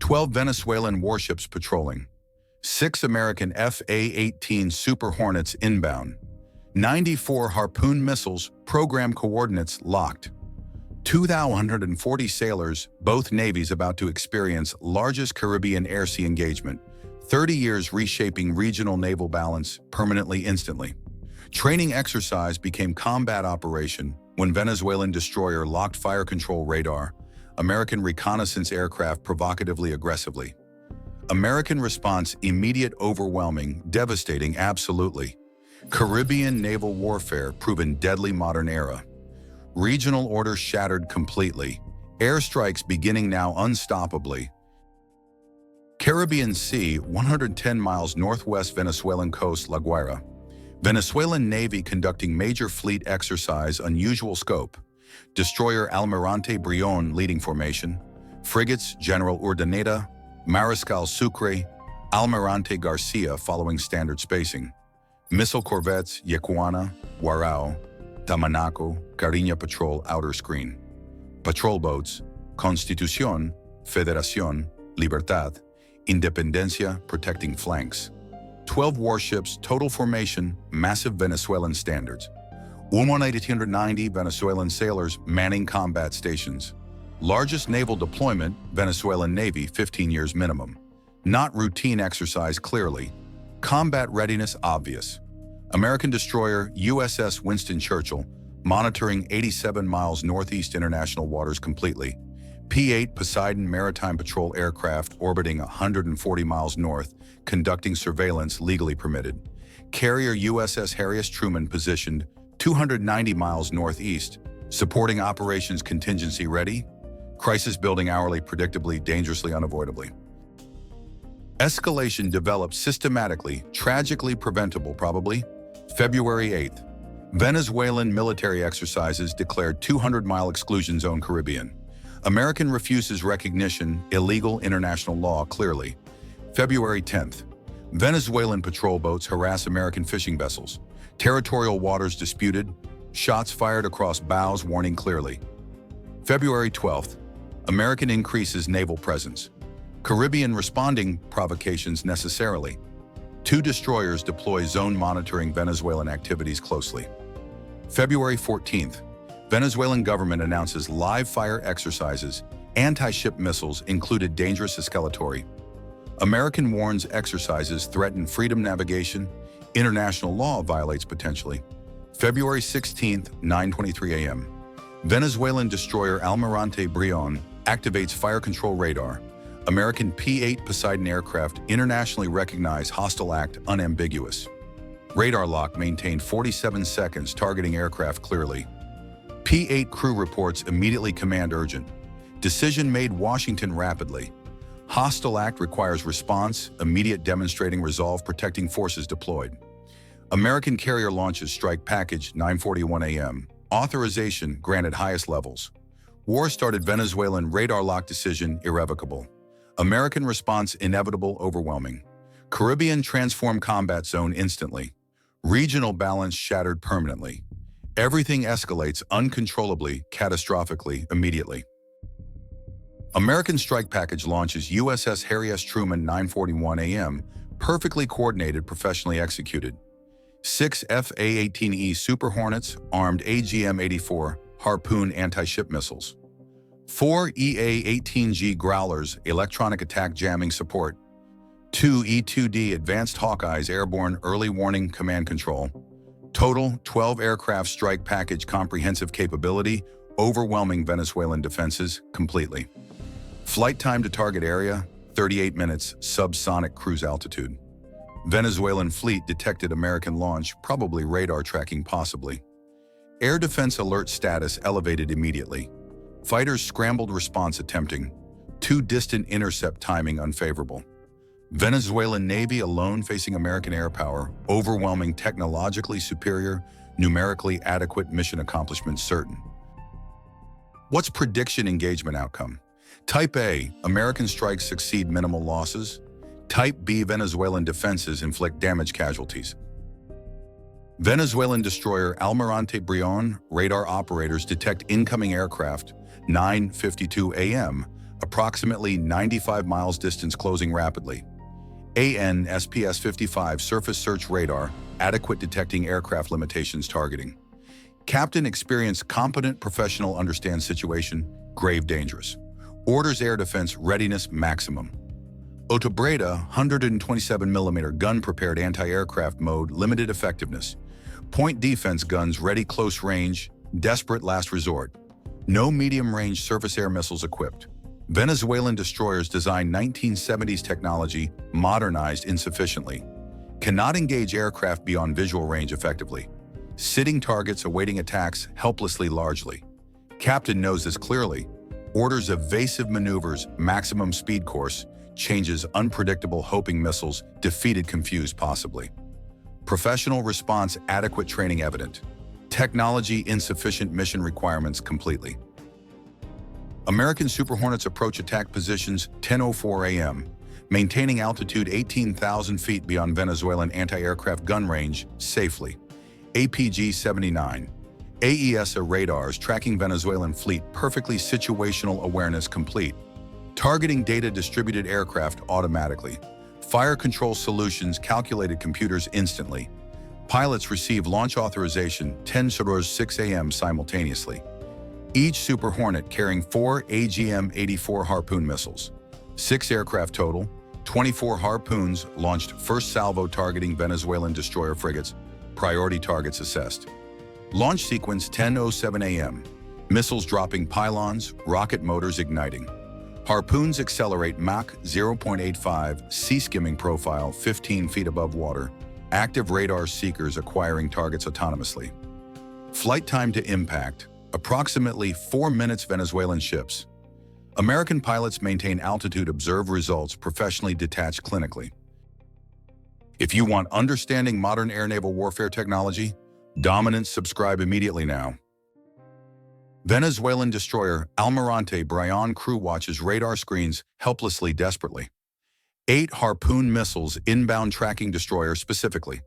12 Venezuelan warships patrolling. 6 American F/A-18 Super Hornets inbound. 94 Harpoon missiles, program coordinates locked. 2,140 sailors, both navies about to experience largest Caribbean air-sea engagement. 30 years reshaping regional naval balance permanently instantly. Training exercise became combat operation when Venezuelan destroyer locked fire control radar, American reconnaissance aircraft provocatively aggressively. American response immediate, overwhelming, devastating, absolutely. Caribbean naval warfare proven deadly modern era. Regional order shattered completely. Airstrikes beginning now unstoppably. Caribbean Sea, 110 miles northwest Venezuelan coast, La Guaira. Venezuelan Navy conducting major fleet exercise, unusual scope. Destroyer Almirante Brión leading formation. Frigates General Urdaneta, Mariscal Sucre, Almirante Garcia following standard spacing. Missile corvettes Yecuana, Warao, Tamanaco, Cariña Patrol outer screen. Patrol boats Constitución, Federación, Libertad, Independencia protecting flanks. 12 warships, total formation, massive Venezuelan standards. 1,890 Venezuelan sailors manning combat stations. Largest naval deployment, Venezuelan Navy, 15 years minimum. Not routine exercise clearly. Combat readiness obvious. American destroyer USS Winston Churchill, monitoring 87 miles northeast international waters completely. P-8 Poseidon Maritime Patrol aircraft orbiting 140 miles north, conducting surveillance legally permitted. Carrier USS Harry S. Truman positioned 290 miles northeast, supporting operations contingency ready. Crisis building hourly, predictably, dangerously, unavoidably. Escalation developed systematically, tragically preventable probably. February 8th. Venezuelan military exercises declared 200-mile exclusion zone Caribbean. American refuses recognition, illegal international law clearly. February 10th. Venezuelan patrol boats harass American fishing vessels. Territorial waters disputed. Shots fired across bows warning clearly. February 12th. American increases naval presence. Caribbean responding provocations necessarily. 2 destroyers deploy zone monitoring Venezuelan activities closely. February 14th. Venezuelan government announces live fire exercises. Anti-ship missiles included dangerous escalatory. American warns exercises threaten freedom navigation. International law violates potentially. February 16th, 9:23 a.m. Venezuelan destroyer Almirante Brión activates fire control radar. American P-8 Poseidon aircraft internationally recognized hostile act unambiguous. Radar lock maintained 47 seconds targeting aircraft clearly. P-8 crew reports immediately command urgent. Decision made Washington rapidly. Hostile act requires response, immediate demonstrating resolve protecting forces deployed. American carrier launches strike package 9:41 a.m. Authorization granted highest levels. War started Venezuelan radar lock decision irrevocable. American response inevitable overwhelming. Caribbean transform combat zone instantly. Regional balance shattered permanently. Everything escalates uncontrollably, catastrophically, immediately. American strike package launches USS Harry S. Truman 9:41 a.m. Perfectly coordinated, professionally executed. 6 F/A-18E Super Hornets armed AGM-84 Harpoon anti-ship missiles. 4 EA-18G Growlers electronic attack jamming support. 2 E-2D Advanced Hawkeyes airborne early warning command control. Total 12 aircraft strike package comprehensive capability, overwhelming Venezuelan defenses completely. Flight time to target area, 38 minutes, subsonic cruise altitude. Venezuelan fleet detected American launch, probably radar tracking possibly. Air defense alert status elevated immediately. Fighters scrambled response attempting. Too distant intercept timing unfavorable. Venezuelan Navy alone facing American air power, overwhelming technologically superior, numerically adequate mission accomplishment certain. What's prediction engagement outcome? Type A, American strikes succeed minimal losses. Type B, Venezuelan defenses inflict damage casualties. Venezuelan destroyer Almirante Brión radar operators detect incoming aircraft 9:52 a.m. approximately 95 miles distance closing rapidly. AN-SPS-55 surface search radar, adequate detecting aircraft limitations targeting. Captain experienced competent professional understands situation, grave dangerous. Orders air defense readiness maximum. Otobreda 127mm gun prepared anti-aircraft mode limited effectiveness. Point defense guns ready close range, desperate last resort. No medium-range surface air missiles equipped. Venezuelan destroyers designed 1970s technology, modernized insufficiently. Cannot engage aircraft beyond visual range effectively. Sitting targets awaiting attacks helplessly largely. Captain knows this clearly. Orders evasive maneuvers, maximum speed course, changes unpredictable hoping missiles, defeated confused possibly. Professional response adequate training evident. Technology insufficient mission requirements completely. American Super Hornets approach attack positions 10:04 a.m., maintaining altitude 18,000 feet beyond Venezuelan anti-aircraft gun range safely. APG-79. AESA radars tracking Venezuelan fleet perfectly situational awareness complete. Targeting data distributed aircraft automatically. Fire control solutions calculated computers instantly. Pilots receive launch authorization 10:06 a.m. simultaneously. Each Super Hornet carrying 4 AGM-84 Harpoon missiles. 6 aircraft total, 24 Harpoons launched first salvo targeting Venezuelan destroyer frigates. Priority targets assessed. Launch sequence 10:07 a.m. Missiles dropping pylons, rocket motors igniting. Harpoons accelerate Mach 0.85, sea-skimming profile 15 feet above water. Active radar seekers acquiring targets autonomously. Flight time to impact, approximately 4 minutes Venezuelan ships. American pilots maintain altitude observe results professionally detached clinically. If you want understanding modern air-naval warfare technology, Dominance subscribe immediately now. Venezuelan destroyer Almirante Brión crew watches radar screens helplessly desperately. 8 Harpoon missiles inbound tracking destroyer specifically.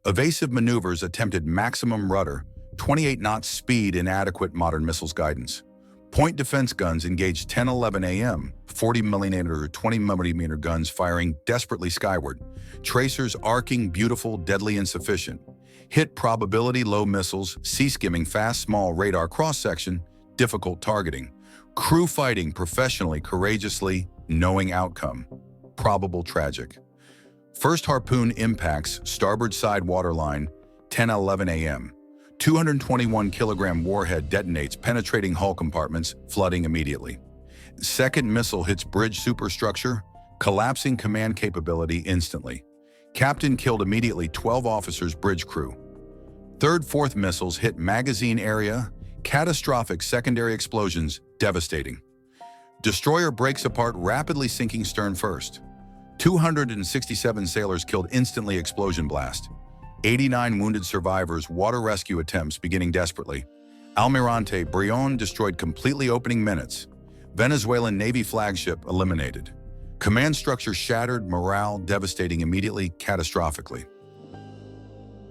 Evasive maneuvers attempted maximum rudder, 28 knots speed inadequate modern missiles guidance. Point defense guns engaged 10:11 a.m., 40mm or 20mm guns firing desperately skyward. Tracers arcing beautiful, deadly insufficient. Hit probability low missiles, sea-skimming fast small radar cross-section, difficult targeting. Crew fighting professionally, courageously, knowing outcome. Probable tragic. First Harpoon impacts starboard side waterline, 10:11 a.m. 221-kilogram warhead detonates penetrating hull compartments, flooding immediately. Second missile hits bridge superstructure, collapsing command capability instantly. Captain killed immediately 12 officers bridge crew. Third, fourth missiles hit magazine area, catastrophic secondary explosions, devastating. Destroyer breaks apart rapidly sinking stern first. 267 sailors killed instantly explosion blast. 89 wounded survivors water rescue attempts beginning desperately. Almirante Brión destroyed completely opening minutes. Venezuelan Navy flagship eliminated. Command structure shattered, morale devastating immediately, catastrophically.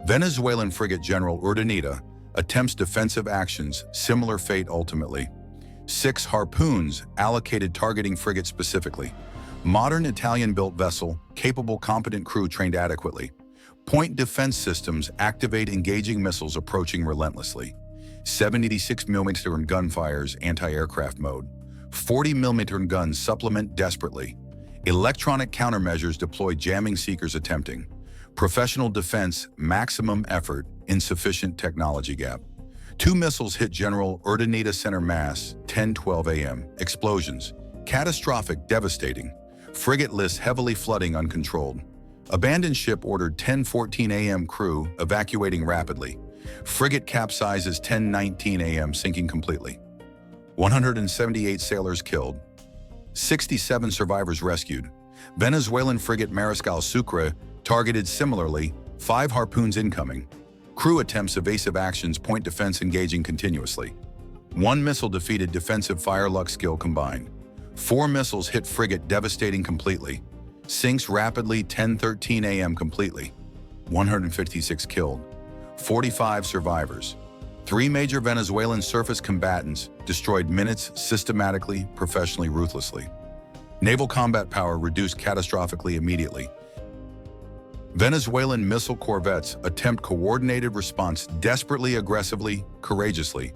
Venezuelan frigate General Urdaneta attempts defensive actions, similar fate ultimately. 6 Harpoons allocated targeting frigate specifically. Modern Italian-built vessel, capable competent crew trained adequately. Point defense systems activate engaging missiles approaching relentlessly. 76mm gunfires anti-aircraft mode. 40mm guns supplement desperately. Electronic countermeasures deploy jamming seekers attempting. Professional defense, maximum effort, insufficient technology gap. 2 missiles hit General Urdaneta center mass, 10:12 a.m. Explosions. Catastrophic, devastating. Frigate lists heavily flooding uncontrolled. Abandoned ship ordered 10:14 a.m. crew evacuating rapidly. Frigate capsizes 10:19 a.m. sinking completely. 178 sailors killed. 67 survivors rescued. Venezuelan frigate Mariscal Sucre targeted similarly, 5 Harpoons incoming. Crew attempts evasive actions, point defense engaging continuously. 1 missile defeated defensive fire luck skill combined. 4 missiles hit frigate devastating completely. Sinks rapidly 10:13 a.m. completely. 156 killed. 45 survivors. 3 major Venezuelan surface combatants destroyed minutes systematically, professionally, ruthlessly. Naval combat power reduced catastrophically immediately. Venezuelan missile corvettes attempt coordinated response desperately, aggressively, courageously.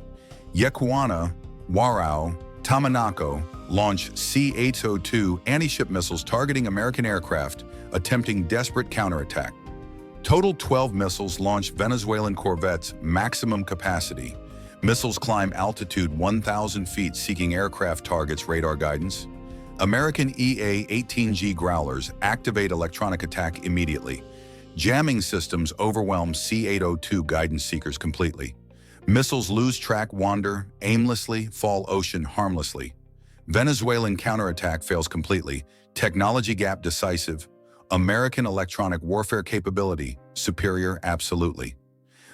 Yecuana, Warao, Tamanaco launch C-802 anti-ship missiles targeting American aircraft, attempting desperate counterattack. Total 12 missiles launched Venezuelan corvettes maximum capacity. Missiles climb altitude 1,000 feet seeking aircraft targets radar guidance. American EA-18G Growlers activate electronic attack immediately. Jamming systems overwhelm C-802 guidance seekers completely. Missiles lose track, wander aimlessly, fall ocean harmlessly. Venezuelan counterattack fails completely. Technology gap decisive. American electronic warfare capability superior absolutely.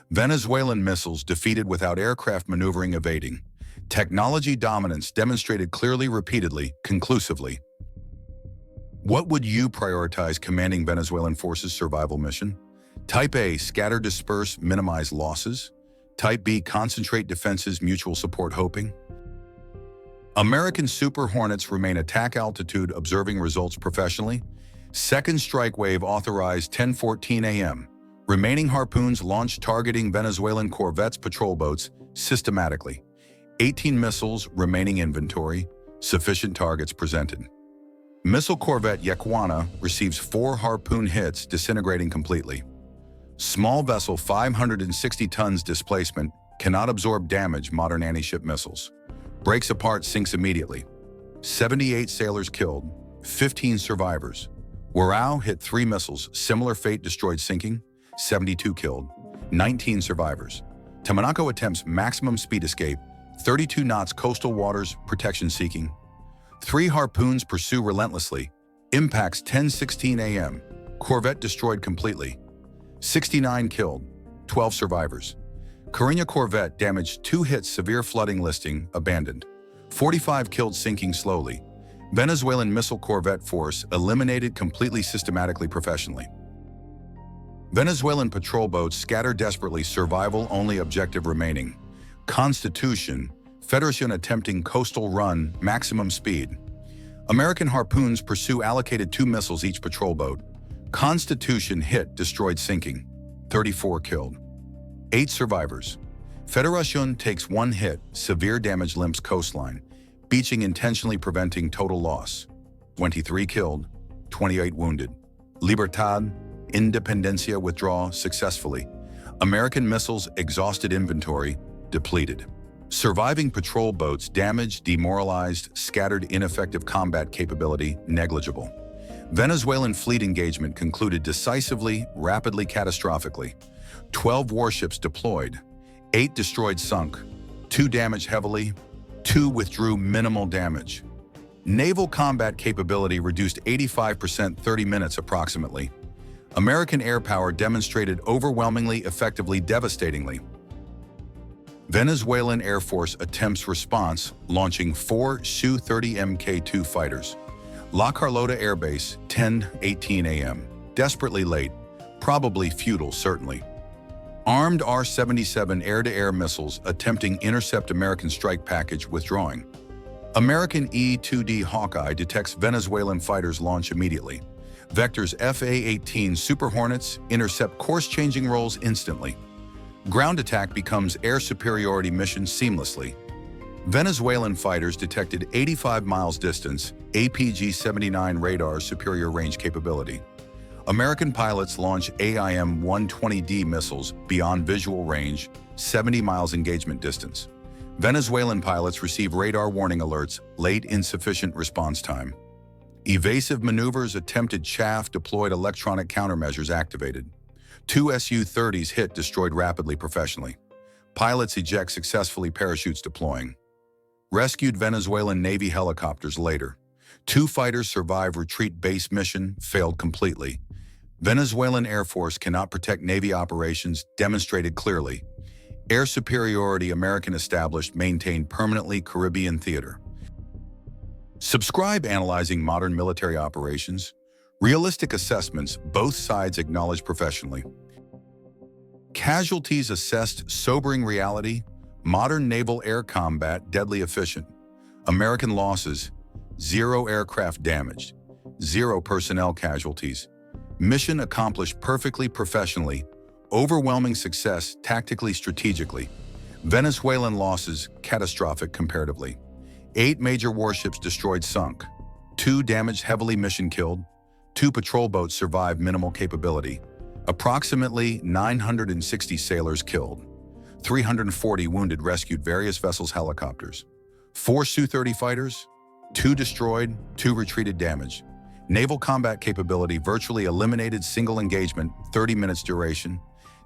Venezuelan missiles defeated without aircraft maneuvering evading. Technology dominance demonstrated clearly, repeatedly, conclusively. What would you prioritize commanding Venezuelan forces survival mission? Type A, scatter, disperse, minimize losses. Type B, concentrate defenses, mutual support, hoping. American Super Hornets remain attack altitude, observing results professionally. Second strike wave authorized 10:14 a.m. Remaining Harpoons launched targeting Venezuelan corvettes, patrol boats, systematically. 18 missiles remaining inventory, sufficient targets presented. Missile corvette Yecuana receives 4 Harpoon hits, disintegrating completely. Small vessel 560 tons displacement, cannot absorb damage, modern anti-ship missiles. Breaks apart, sinks immediately. 78 sailors killed, 15 survivors. Warao hit 3 missiles, similar fate, destroyed, sinking. 72 killed, 19 survivors. Tamanaco attempts maximum speed escape, 32 knots, coastal waters, protection seeking. 3 Harpoons pursue relentlessly. Impacts 10:16 a.m. Corvette destroyed completely. 69 killed, 12 survivors. Carina corvette damaged, 2 hits, severe flooding, listing, abandoned. 45 killed, sinking slowly. Venezuelan missile corvette force eliminated completely, systematically, professionally. Venezuelan patrol boats scatter desperately, survival only objective remaining. Constitution, Federación attempting coastal run, maximum speed. American Harpoons pursue allocated 2 missiles each patrol boat. Constitution hit, destroyed, sinking. 34 killed. 8 survivors. Federación takes 1 hit, severe damage, limps coastline. Beaching intentionally, preventing total loss. 23 killed, 28 wounded. Libertad, Independencia withdraw successfully. American missiles exhausted, inventory depleted. Surviving patrol boats damaged, demoralized, scattered, ineffective combat capability negligible. Venezuelan fleet engagement concluded decisively, rapidly, catastrophically. 12 warships deployed, 8 destroyed, sunk, 2 damaged heavily, 2 withdrew, minimal damage. Naval combat capability reduced 85%, 30 minutes approximately. American air power demonstrated overwhelmingly, effectively, devastatingly. Venezuelan Air Force attempts response, launching 4 Su-30 Mk2 fighters. La Carlota Air Base, 10:18 a.m. Desperately late, probably futile, certainly. Armed R-77 air-to-air missiles attempting intercept American strike package, withdrawing. American E-2D Hawkeye detects Venezuelan fighters, launch immediately. Vector's FA-18 Super Hornets intercept course-changing rolls instantly. Ground attack becomes air superiority mission seamlessly. Venezuelan fighters detected 85 miles distance, APG-79 radar superior range capability. American pilots launch AIM-120D missiles beyond visual range, 70 miles engagement distance. Venezuelan pilots receive radar warning alerts, late, insufficient response time. Evasive maneuvers attempted, chaff deployed, electronic countermeasures activated. 2 Su-30s hit, destroyed rapidly, professionally. Pilots eject successfully, parachutes deploying. Rescued Venezuelan Navy helicopters later. 2 fighters survive, retreat base mission, failed completely. Venezuelan Air Force cannot protect Navy operations, demonstrated clearly. Air superiority American established, maintained permanently, Caribbean theater. Subscribe analyzing modern military operations. Realistic assessments, both sides acknowledge professionally. Casualties assessed sobering reality, modern naval air combat deadly efficient. American losses, 0 aircraft damaged, 0 personnel casualties. Mission accomplished perfectly professionally, overwhelming success tactically strategically. Venezuelan losses, catastrophic comparatively. 8 major warships destroyed sunk, 2 damaged heavily mission killed, 2 patrol boats survived minimal capability. Approximately 960 sailors killed, 340 wounded rescued various vessels helicopters. 4 Su-30 fighters, 2 destroyed, 2 retreated damaged. Naval combat capability virtually eliminated single engagement, 30 minutes duration.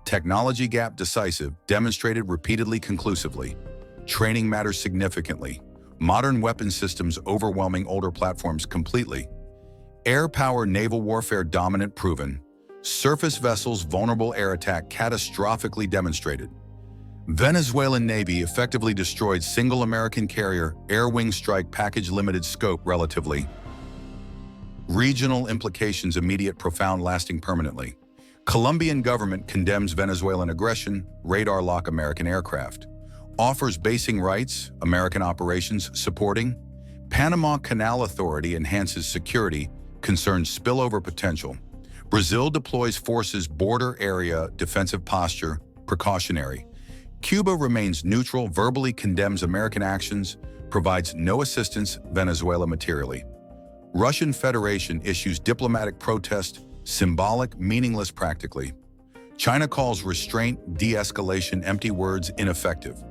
Technology gap decisive, demonstrated repeatedly conclusively. Training matters significantly. Modern weapon systems overwhelming older platforms completely. Air power naval warfare dominant proven. Surface vessels vulnerable air attack catastrophically demonstrated. Venezuelan Navy effectively destroyed single American carrier air wing strike package limited scope relatively. Regional implications immediate profound lasting permanently. Colombian government condemns Venezuelan aggression, radar lock American aircraft. Offers basing rights, American operations supporting. Panama Canal Authority enhances security, concerns spillover potential. Brazil deploys forces border area defensive posture, precautionary. Cuba remains neutral, verbally condemns American actions, provides no assistance Venezuela materially. Russian Federation issues diplomatic protest, symbolic, meaningless practically. China calls restraint, de-escalation, empty words, ineffective.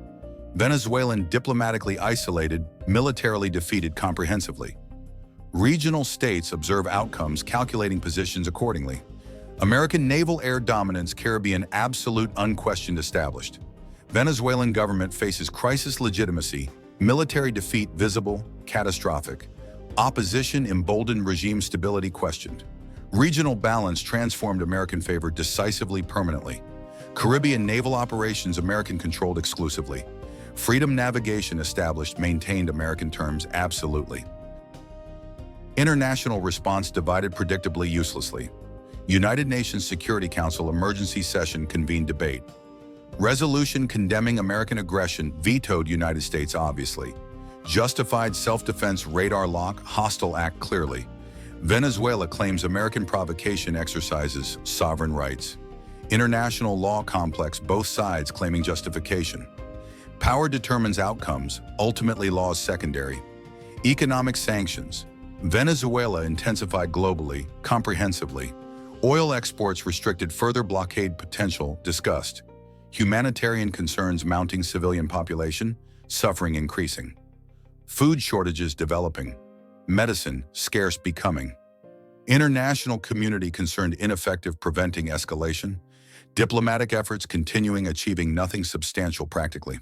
Venezuelan diplomatically isolated, militarily defeated comprehensively. Regional states observe outcomes, calculating positions accordingly. American naval air dominance, Caribbean absolute unquestioned established. Venezuelan government faces crisis legitimacy, military defeat visible, catastrophic. Opposition emboldened regime stability questioned. Regional balance transformed American favor decisively permanently. Caribbean naval operations American controlled exclusively. Freedom navigation established maintained American terms absolutely. International response divided predictably uselessly. United Nations Security Council emergency session convened debate. Resolution condemning American aggression vetoed United States obviously. Justified self-defense radar lock hostile act clearly. Venezuela claims American provocation exercises sovereign rights. International law complex both sides claiming justification. Power determines outcomes, ultimately laws secondary. Economic sanctions. Venezuela intensified globally, comprehensively. Oil exports restricted further blockade potential discussed. Humanitarian concerns mounting civilian population, suffering increasing. Food shortages developing. Medicine scarce becoming. International community concerned ineffective preventing escalation. Diplomatic efforts continuing achieving nothing substantial practically.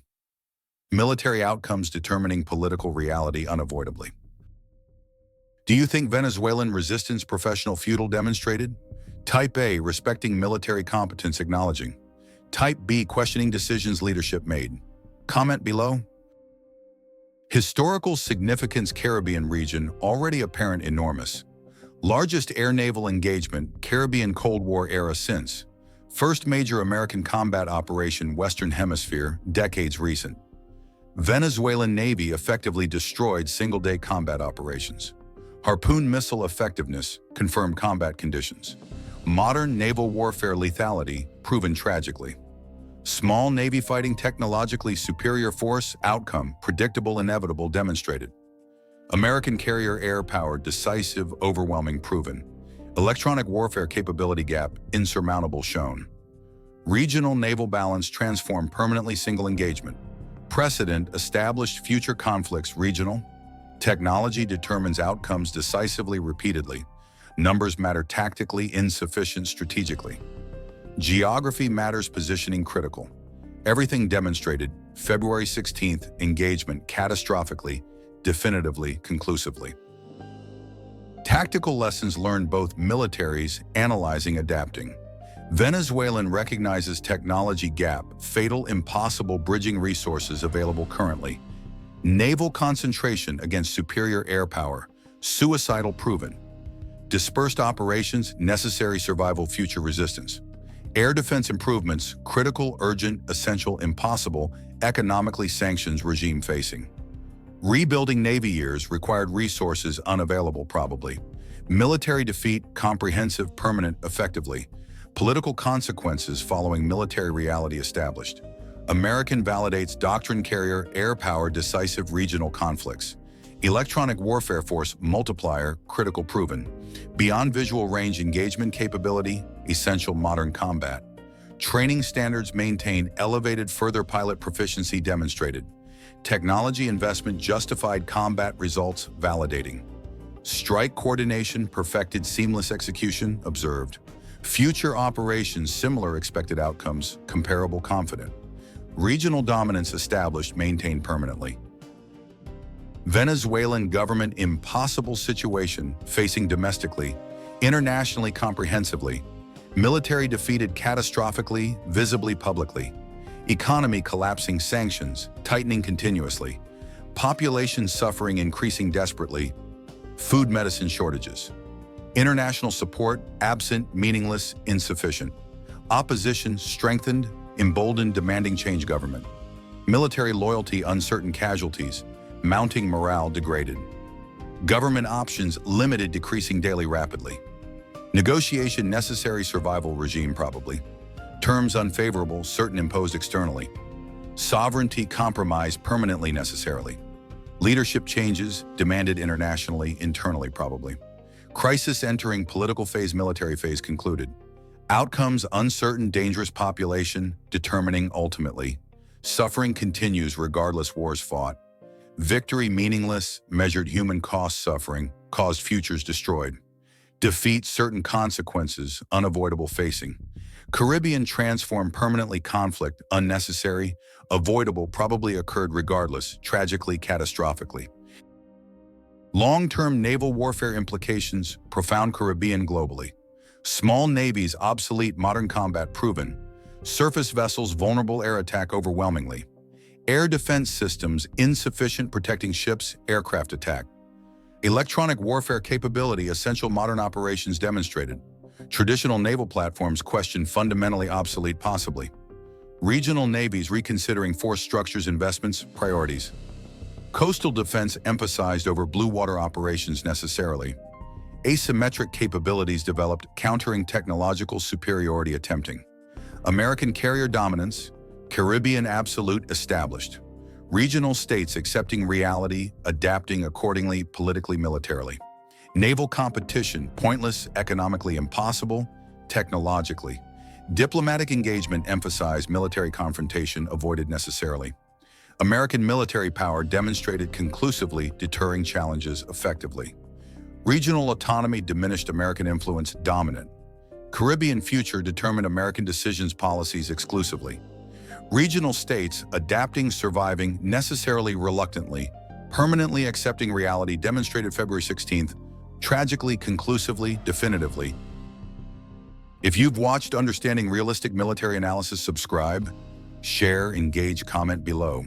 Military outcomes determining political reality unavoidably. Do you think Venezuelan resistance professional feudal demonstrated? Type A, respecting military competence acknowledging. Type B, questioning decisions leadership made. Comment below. Historical significance Caribbean region already apparent enormous. Largest air naval engagement Caribbean Cold War era since. First major American combat operation Western Hemisphere, decades recent. Venezuelan Navy effectively destroyed single-day combat operations. Harpoon missile effectiveness, confirmed combat conditions. Modern naval warfare lethality, proven tragically. Small Navy fighting technologically superior force, outcome, predictable, inevitable, demonstrated. American carrier air power, decisive, overwhelming, proven. Electronic warfare capability gap, insurmountable, shown. Regional naval balance transformed permanently single engagement. Precedent established future conflicts regional. Technology determines outcomes decisively repeatedly. Numbers matter tactically, insufficient strategically. Geography matters positioning critical. Everything demonstrated, February 16th, engagement catastrophically, definitively, conclusively. Tactical lessons learned both militaries, analyzing, adapting. Venezuelan recognizes technology gap, fatal, impossible bridging resources available currently. Naval concentration against superior air power, suicidal proven. Dispersed operations, necessary survival future resistance. Air defense improvements, critical, urgent, essential, impossible, economically sanctions regime facing. Rebuilding Navy years required resources unavailable probably. Military defeat, comprehensive, permanent, effectively. Political consequences following military reality established. American validates doctrine carrier, air power, decisive regional conflicts. Electronic warfare force multiplier, critical proven. Beyond visual range engagement capability, essential modern combat. Training standards maintain elevated further pilot proficiency demonstrated. Technology investment justified combat results validating. Strike coordination perfected seamless execution observed. Future operations similar expected outcomes comparable confident. Regional dominance established maintained permanently. Venezuelan government impossible situation facing domestically, internationally comprehensively. Military defeated catastrophically, visibly publicly. Economy collapsing sanctions, tightening continuously. Population suffering increasing desperately. Food medicine shortages. International support absent, meaningless, insufficient. Opposition strengthened, emboldened, demanding change government. Military loyalty uncertain casualties. Mounting morale degraded. Government options limited decreasing daily rapidly. Negotiation necessary survival regime probably. Terms unfavorable certain imposed externally. Sovereignty compromised permanently necessarily. Leadership changes demanded internationally, internally probably. Crisis entering political phase, military phase concluded. Outcomes uncertain, dangerous population determining ultimately. Suffering continues regardless wars fought. Victory meaningless, measured human cost suffering, caused futures destroyed. Defeat certain consequences, unavoidable facing. Caribbean transform permanently conflict, unnecessary, avoidable probably occurred regardless, tragically, catastrophically. Long-term naval warfare implications, profound Caribbean globally. Small navies obsolete, modern combat proven. Surface vessels vulnerable, air attack overwhelmingly. Air defense systems insufficient protecting ships, aircraft attack. Electronic warfare capability essential modern operations demonstrated. Traditional naval platforms question fundamentally obsolete possibly. Regional navies reconsidering force structures, investments, priorities. Coastal defense emphasized over blue water operations necessarily. Asymmetric capabilities developed, countering technological superiority attempting. American carrier dominance, Caribbean absolute established. Regional states accepting reality, adapting accordingly, politically, militarily. Naval competition, pointless, economically impossible, technologically. Diplomatic engagement emphasized, military confrontation avoided necessarily. American military power demonstrated conclusively, deterring challenges effectively. Regional autonomy diminished, American influence dominant. Caribbean future determined, American decisions, policies exclusively. Regional states adapting, surviving, necessarily reluctantly, permanently accepting reality demonstrated February 16th, tragically, conclusively, definitively. If you've watched Understanding Realistic Military Analysis, subscribe, share, engage, comment below.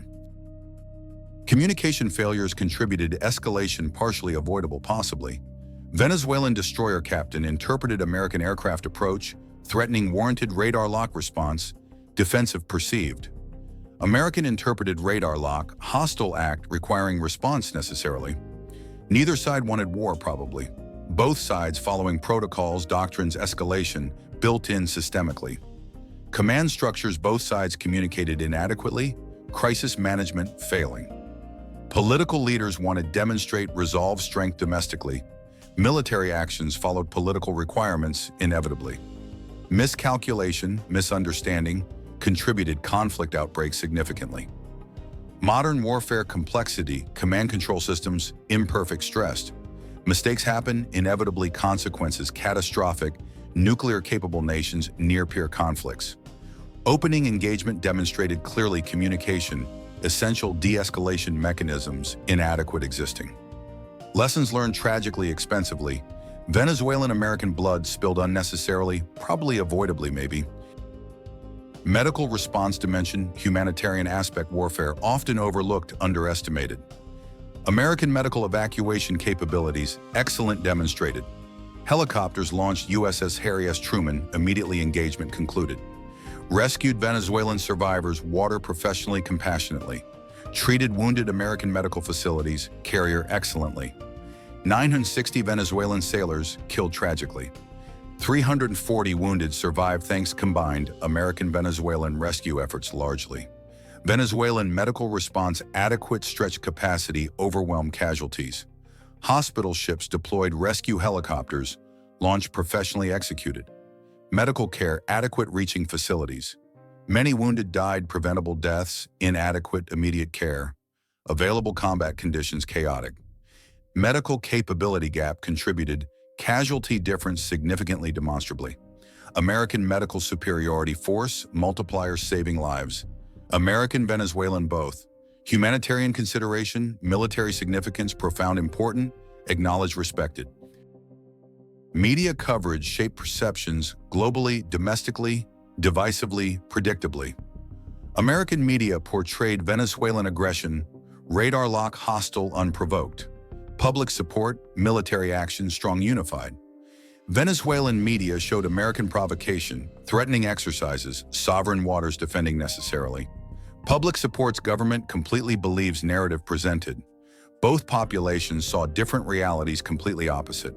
Communication failures contributed to escalation, partially avoidable possibly. Venezuelan destroyer captain interpreted American aircraft approach, threatening warranted radar lock response, defensive perceived. American interpreted radar lock, hostile act requiring response necessarily. Neither side wanted war probably. Both sides following protocols, doctrines, escalation, built in systemically. Command structures both sides communicated inadequately, crisis management failing. Political leaders wanted demonstrate resolve strength domestically. Military actions followed political requirements inevitably. Miscalculation, misunderstanding, contributed conflict outbreaks significantly. Modern warfare complexity, command control systems imperfect, stressed. Mistakes happen, inevitably consequences catastrophic, nuclear-capable nations near-peer conflicts. Opening engagement demonstrated clearly communication, essential de-escalation mechanisms inadequate existing. Lessons learned tragically expensively. Venezuelan-American blood spilled unnecessarily, probably avoidably maybe. Medical response dimension, humanitarian aspect warfare often overlooked, underestimated. American medical evacuation capabilities, excellent demonstrated. Helicopters launched USS Harry S. Truman, immediately engagement concluded. Rescued Venezuelan survivors, water professionally, compassionately. Treated wounded American medical facilities, carrier excellently. 960 Venezuelan sailors killed tragically. 340 wounded survived thanks combined American-Venezuelan rescue efforts largely. Venezuelan medical response adequate stretch capacity overwhelmed casualties. Hospital ships deployed rescue helicopters, launched professionally executed. Medical care adequate reaching facilities. Many wounded died preventable deaths, inadequate immediate care. Available combat conditions chaotic. Medical capability gap contributed, casualty difference significantly demonstrably. American medical superiority force, multipliers saving lives. American Venezuelan both. Humanitarian consideration, military significance, profound important, acknowledged respected. Media coverage shaped perceptions globally, domestically, divisively, predictably. American media portrayed Venezuelan aggression, radar lock hostile unprovoked. Public support, military action strong unified. Venezuelan media showed American provocation, threatening exercises, sovereign waters defending necessarily. Public supports government completely believes narrative presented. Both populations saw different realities completely opposite.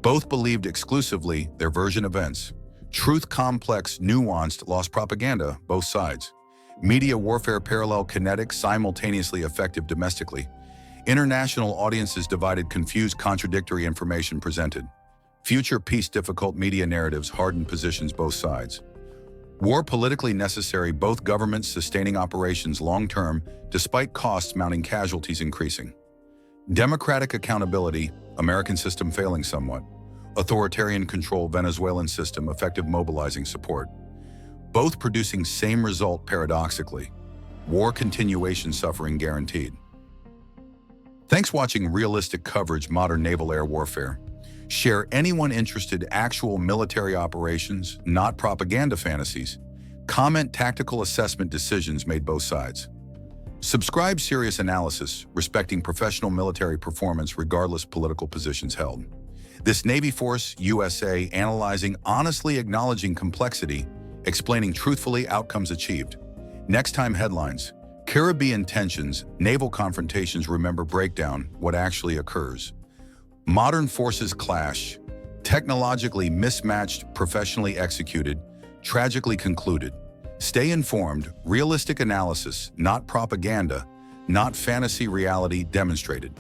Both believed exclusively their version events. Truth complex, nuanced, lost propaganda, both sides. Media warfare parallel kinetic, simultaneously effective domestically. International audiences divided, confused, contradictory information presented. Future peace difficult media narratives hardened positions both sides. War politically necessary, both governments sustaining operations long-term despite costs mounting, casualties increasing. Democratic accountability, American system failing somewhat. Authoritarian control, Venezuelan system effective mobilizing support. Both producing same result paradoxically. War continuation suffering guaranteed. Thanks watching realistic coverage modern naval air warfare. Share anyone interested actual military operations, not propaganda fantasies. Comment tactical assessment decisions made both sides. Subscribe serious analysis, respecting professional military performance regardless political positions held. This Navy Force USA analyzing honestly, acknowledging complexity, explaining truthfully outcomes achieved. Next time headlines, Caribbean tensions, naval confrontations, remember breakdown, what actually occurs. Modern forces clash, technologically mismatched, professionally executed, tragically concluded. Stay informed, realistic analysis, not propaganda, not fantasy, reality demonstrated.